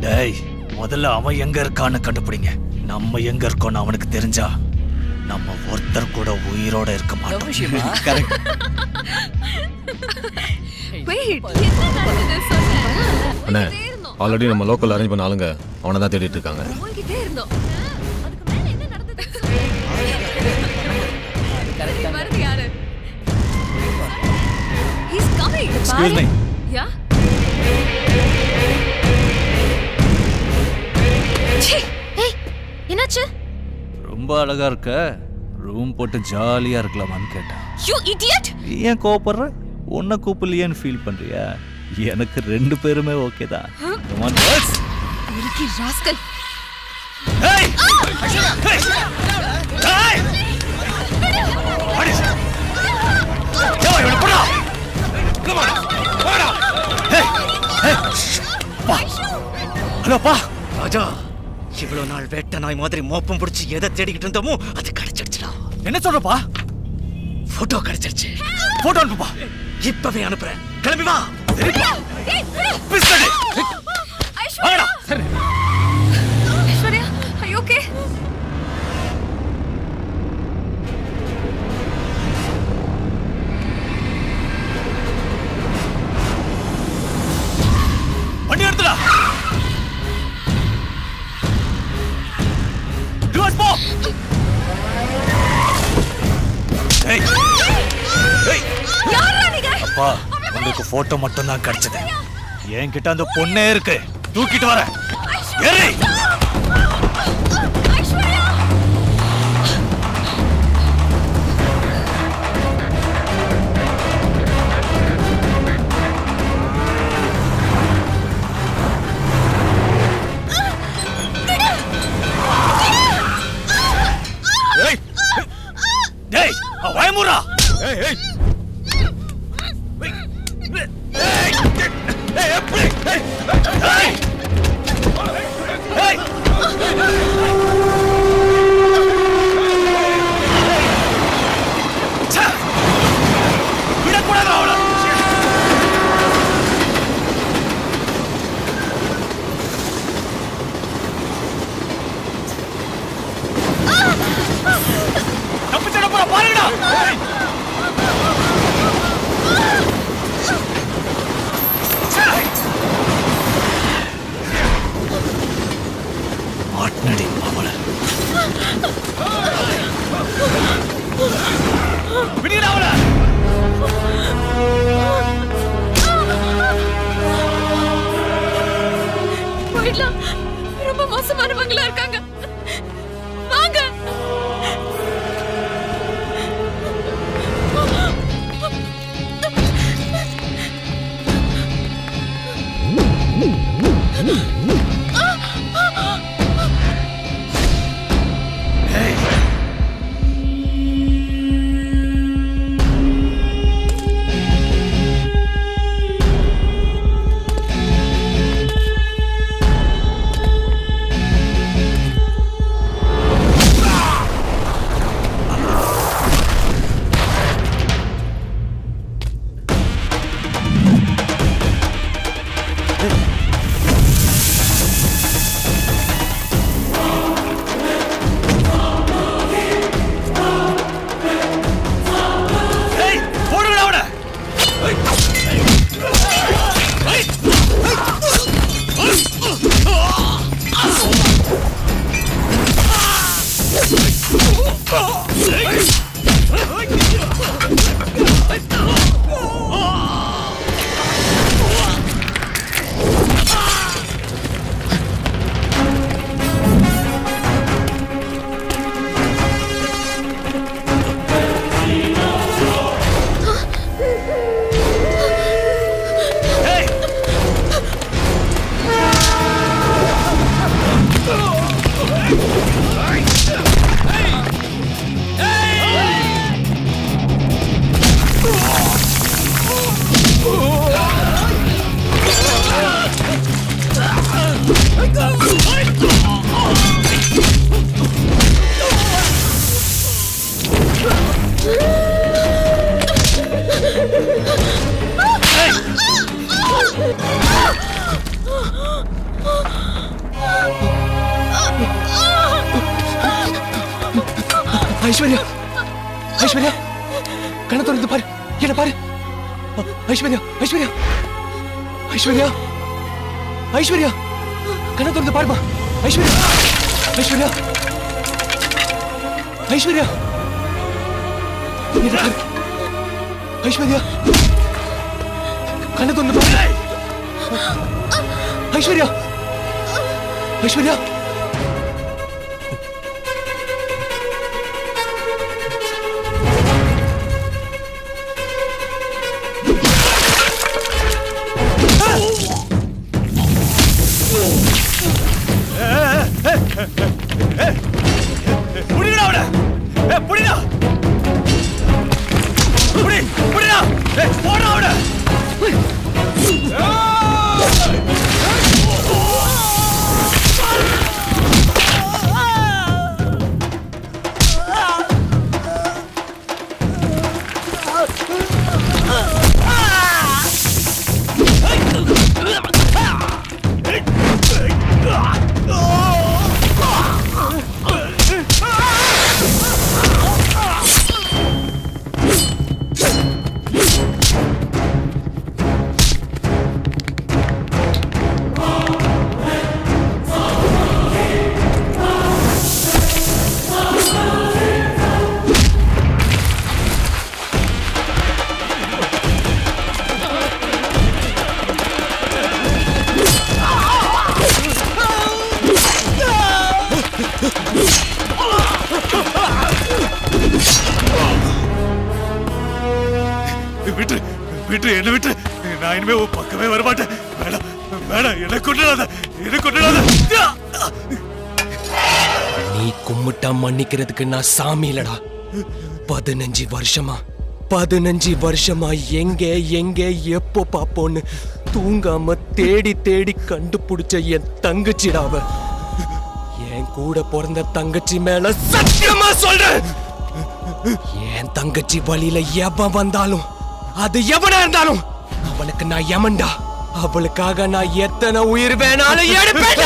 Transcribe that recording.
டேய், முதல்ல அவன் எங்க இருக்கான்னு கண்டுபிடிங்க. நம்ம எங்க இருக்கோம்னு அவனுக்கு தெரிஞ்சா நம்ம ஒருத்தர் கூட உயிரோட இருக்க மாட்டோம். கரெக்ட். அண்ணே, ஆல்ரெடி நம்ம லோக்கல் அரேஞ்ச் பண்ண ஆளுங்க அவனை தான் தேடிட்டு இருக்காங்க. Excuse me. என்னாச்சு? ரொம்ப அழகா இருக்க. ரூம் போட்டு ஜாலியா இருக்கலாமான்னு கேட்டேன். You idiot! ஏன் கோபப்படுற? உன்னை கூப்பிடலையேன்னு ஃபீல் பண்றியா? எனக்கு ரெண்டு பேருமே ஓகே தான். Come on, girls. இருக்கு rascal. Hey! Hey! Hey! Come on. வாடா. Hey! Hey! பா. ஹலோ பா. ராஜா, இவ்வளவு நாள் வேட்ட நாய் மாதிரி மோப்பம் பிடிச்சி எதை தேடிக்கிட்டு இருந்தோமோ அது கிடைச்சிடுச்சுடா. என்ன சொல்றப்பா? போட்டோ கிடைச்சிருச்சு. போட்டோ அனுப்புப்பா. இப்பவே அனுப்புறேன். கிளம்பி வா. Aishwarya, are you okay? வண்டி எடுத்துடா. ரிவர்ஸ் போ. ஏய். ஏய். யாரா நீங்க? அப்பா, உங்களுக்கு போட்டோ மட்டும் தான் கிடைச்சது. என்கிட்ட அந்த பொண்ணே இருக்கு. தூக்கிட்டு வர. ஏறி. ஐஸ்வர்யா. ஏய். டேய், பயமுறா. ஏய் ஏய். மாட்னடி மாமல. விடுடா அவள. போயிடலாம். ரொம்ப மோசமானவங்களா இருக்காங்க. வாங்க. ஐஸ்வர்யா ஐஸ்வர்யா கண்ணை திறந்து பாரு, என்ன பாரு. ஐஸ்வர்யா ஐஸ்வர்யா ஐஸ்வர்யா ஐஸ்வர்யா கண்ணை திறந்து பாருமா. ஐஸ்வர்யா ஐஸ்வர்யா ஐஸ்வர்யா என்ன பாரு. ஐஸ்வர்யா கண்ணை திறந்து பாரு. ஐஸ்வர்யா ஐஸ்வர்யா புடிடா அவன. புடிடா. புடிடா. போடா அவன. விட்டு விட்டு என்ன விட்டு. நான் இனிமே உன் பக்கமே வரமாட்டேன். வேணாம் வேணாம், என்ன கொண்டுடாத, என்ன கொண்டுடாத. நீ கும்பிட்டா மன்னிக்கிறதுக்கு நான் சாமி இல்லடா. 15 வருஷமா எங்க எங்க எப்போ பாப்போன்னு தூங்காம தேடி தேடி கண்டுபிடிச்ச என் தங்கச்சிடாவ. என் கூட பிறந்த தங்கச்சி மேல சத்தியமா சொல்றேன், என் தங்கச்சி வழியில எவன் வந்தாலும், அது எவனா இருந்தாலும் அவளுக்கு நான் யமன்டா. அவளுக்காக நான் எத்தனை உயிர் வேணாலும் எடுப்பேன்.